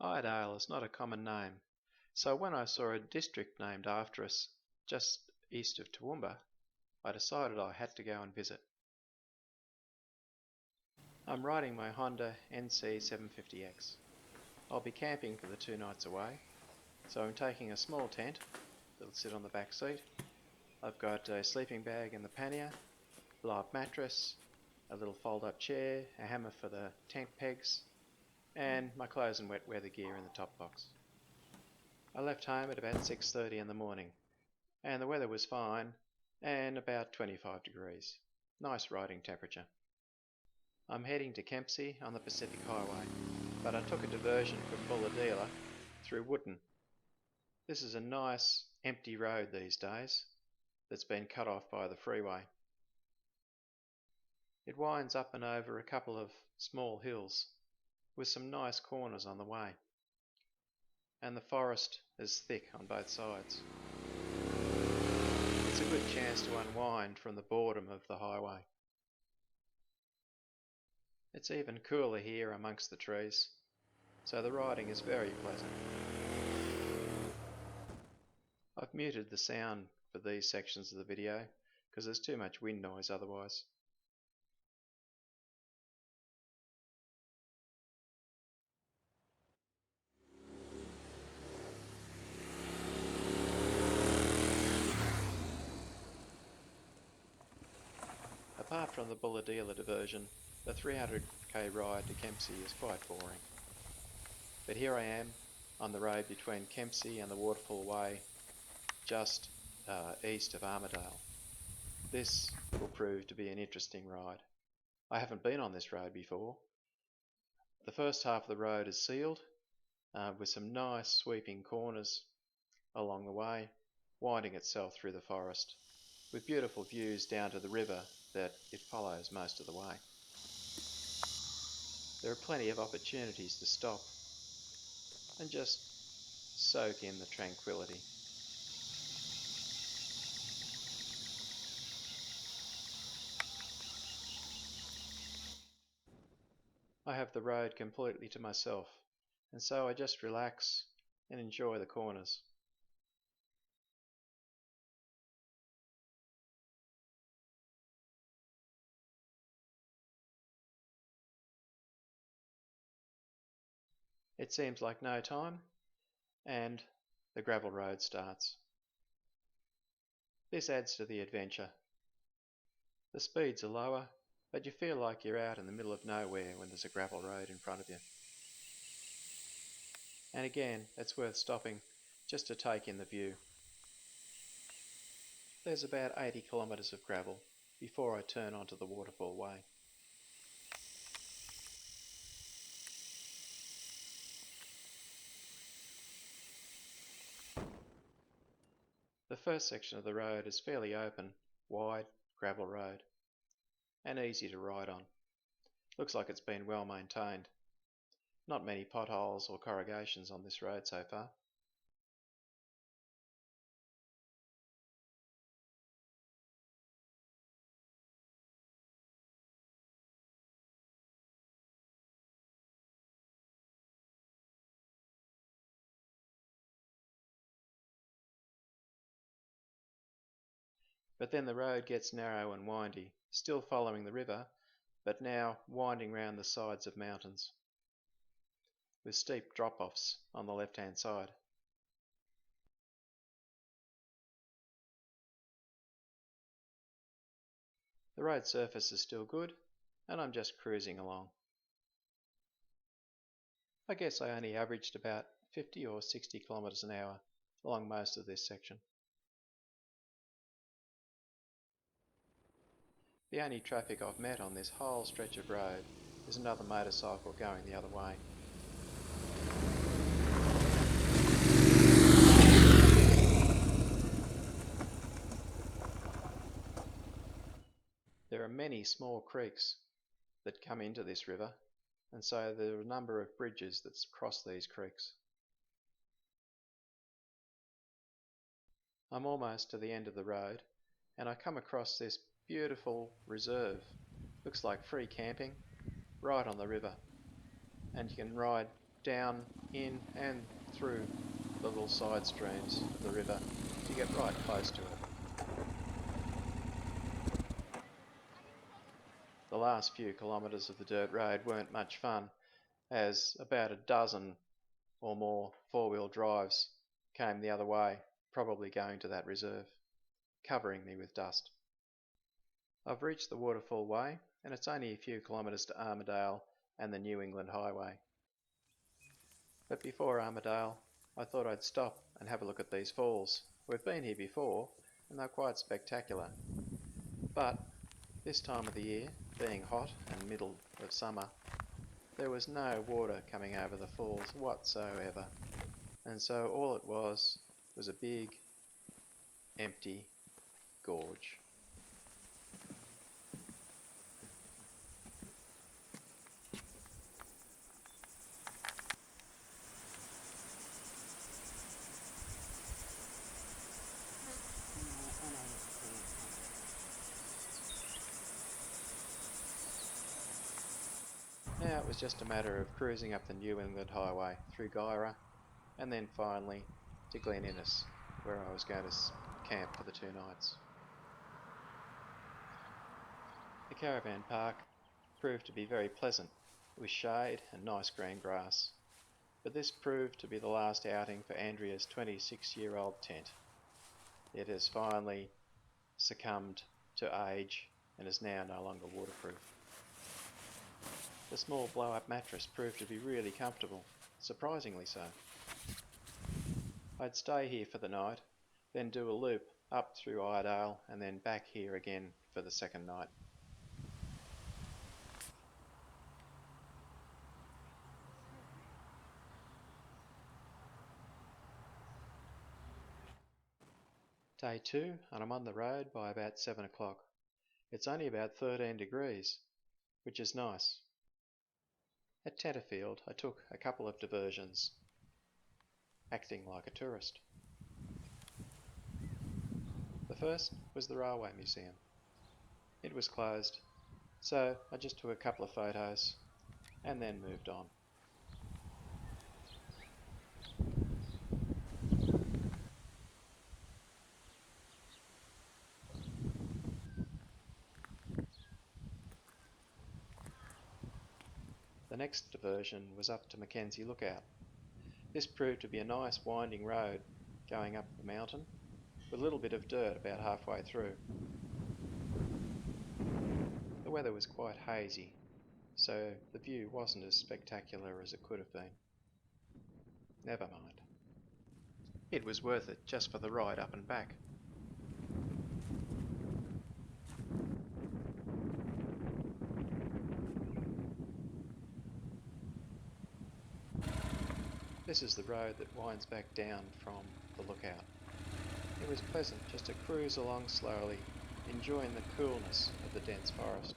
Iredale is not a common name, so when I saw a district named after us just east of Toowoomba, I decided I had to go and visit. I'm riding my Honda NC750X. I'll be camping for the 2 nights away, so I'm taking a small tent that'll sit on the back seat. I've got a sleeping bag in the pannier, blow-up mattress, a little fold-up chair, a hammer for the tent pegs, and my clothes and wet weather gear in the top box. I left home at about 6:30 in the morning, and the weather was fine and about 25 degrees. Nice riding temperature. I'm heading to Kempsey on the Pacific Highway, but I took a diversion from Iredale through Wootton. This is a nice empty road these days that's been cut off by the freeway. It winds up and over a couple of small hills with some nice corners on the way, and the forest is thick on both sides. It's a good chance to unwind from the boredom of the highway. It's even cooler here amongst the trees, so the riding is very pleasant. I've muted the sound for these sections of the video because there's too much wind noise otherwise. Apart from the Bulladila diversion, the 300k ride to Kempsey is quite boring. But here I am on the road between Kempsey and the Waterfall Way, just east of Iredale. This will prove to be an interesting ride. I haven't been on this road before. The first half of the road is sealed with some nice sweeping corners along the way, winding itself through the forest with beautiful views down to the river that it follows most of the way. There are plenty of opportunities to stop and just soak in the tranquility. I have the road completely to myself, and so I just relax and enjoy the corners. It seems like no time, and the gravel road starts. This adds to the adventure. The speeds are lower, but you feel like you're out in the middle of nowhere when there's a gravel road in front of you. And again, it's worth stopping just to take in the view. There's about 80 kilometres of gravel before I turn onto the Waterfall Way. The first section of the road is fairly open, wide gravel road, and easy to ride on. Looks like it's been well maintained. Not many potholes or corrugations on this road so far. But then the road gets narrow and windy, still following the river, but now winding round the sides of mountains, with steep drop-offs on the left-hand side. The road surface is still good, and I'm just cruising along. I guess I only averaged about 50 or 60 kilometres an hour along most of this section. The only traffic I've met on this whole stretch of road is another motorcycle going the other way. There are many small creeks that come into this river, and so there are a number of bridges that cross these creeks. I'm almost to the end of the road, and I come across this beautiful reserve. Looks like free camping right on the river, and you can ride down, in and through the little side streams of the river to get right close to it. The last few kilometres of the dirt road weren't much fun, as about a dozen or more four-wheel drives came the other way, probably going to that reserve, covering me with dust. I've reached the Waterfall Way, and it's only a few kilometres to Armidale and the New England Highway. But before Armidale, I thought I'd stop and have a look at these falls. We've been here before, and they're quite spectacular. But this time of the year, being hot and middle of summer, there was no water coming over the falls whatsoever, and so all it was a big, empty gorge. Now it was just a matter of cruising up the New England Highway through Gyra and then finally to Glen Innes, where I was going to camp for the 2 nights. The caravan park proved to be very pleasant, with shade and nice green grass, but this proved to be the last outing for Andrea's 26-year-old tent. It has finally succumbed to age and is now no longer waterproof. The small blow-up mattress proved to be really comfortable, surprisingly so. I'd stay here for the night, then do a loop up through Iredale and then back here again for the second night. Day 2, and I'm on the road by about 7 o'clock. It's only about 13 degrees, which is nice. At Tenterfield, I took a couple of diversions, acting like a tourist. The first was the Railway Museum. It was closed, so I just took a couple of photos and then moved on. The next diversion was up to Mackenzie Lookout. This proved to be a nice winding road going up the mountain with a little bit of dirt about halfway through. The weather was quite hazy, so the view wasn't as spectacular as it could have been. Never mind. It was worth it just for the ride up and back. This is the road that winds back down from the lookout. It was pleasant just to cruise along slowly, enjoying the coolness of the dense forest.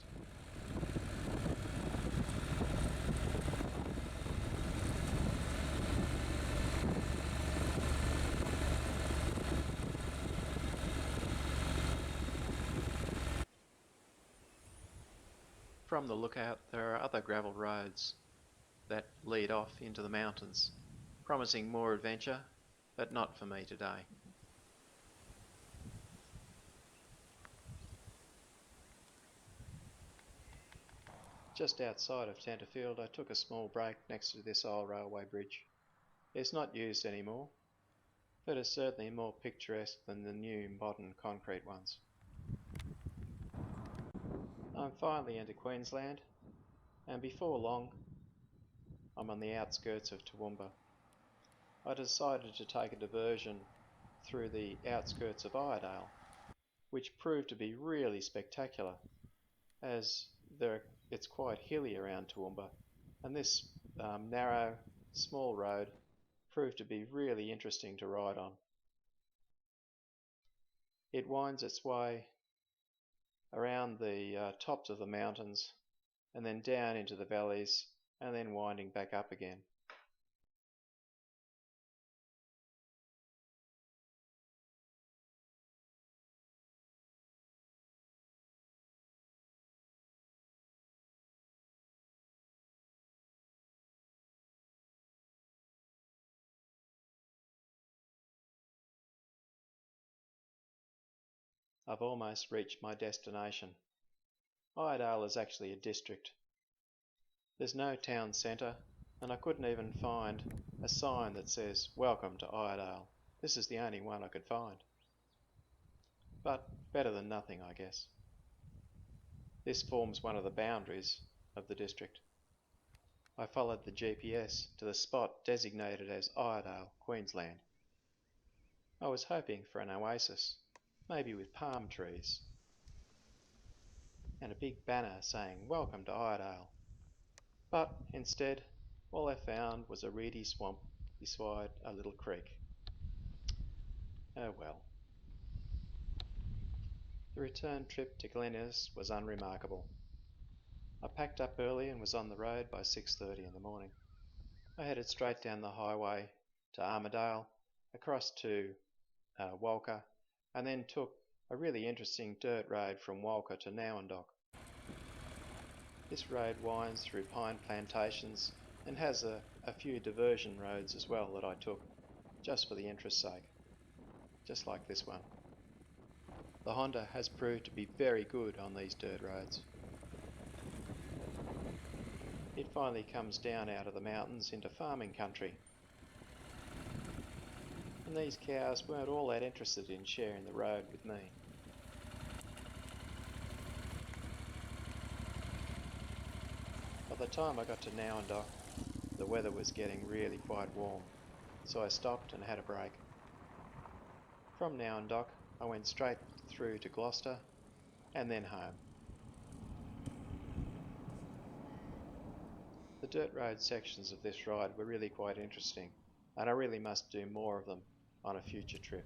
From the lookout there are other gravel roads that lead off into the mountains, promising more adventure, but not for me today. Just outside of Tenterfield I took a small break next to this old railway bridge. It's not used anymore, but it's certainly more picturesque than the new modern concrete ones. I'm finally into Queensland, and before long I'm on the outskirts of Toowoomba. I decided to take a diversion through the outskirts of Iredale, which proved to be really spectacular, as it's quite hilly around Toowoomba, and this narrow, small road proved to be really interesting to ride on. It winds its way around the tops of the mountains and then down into the valleys and then winding back up again. I've almost reached my destination. Iredale is actually a district. There's no town centre, and I couldn't even find a sign that says "Welcome to Iredale." This is the only one I could find. But better than nothing, I guess. This forms one of the boundaries of the district. I followed the GPS to the spot designated as Iredale, Queensland. I was hoping for an oasis, maybe with palm trees, and a big banner saying "Welcome to Iredale." But instead, all I found was a reedy swamp beside a little creek. Oh well. The return trip to Glen Innes was unremarkable. I packed up early and was on the road by 6:30 in the morning. I headed straight down the highway to Armadale, across to Walker, and then took a really interesting dirt road from Walker to Nowandock. This road winds through pine plantations and has a few diversion roads as well that I took, just for the interest's sake, just like this one. The Honda has proved to be very good on these dirt roads. It finally comes down out of the mountains into farming country. And these cows weren't all that interested in sharing the road with me. By the time I got to Nowandock, the weather was getting really quite warm, so I stopped and had a break. From Nowandock, I went straight through to Gloucester and then home. The dirt road sections of this ride were really quite interesting, and I really must do more of them on a future trip.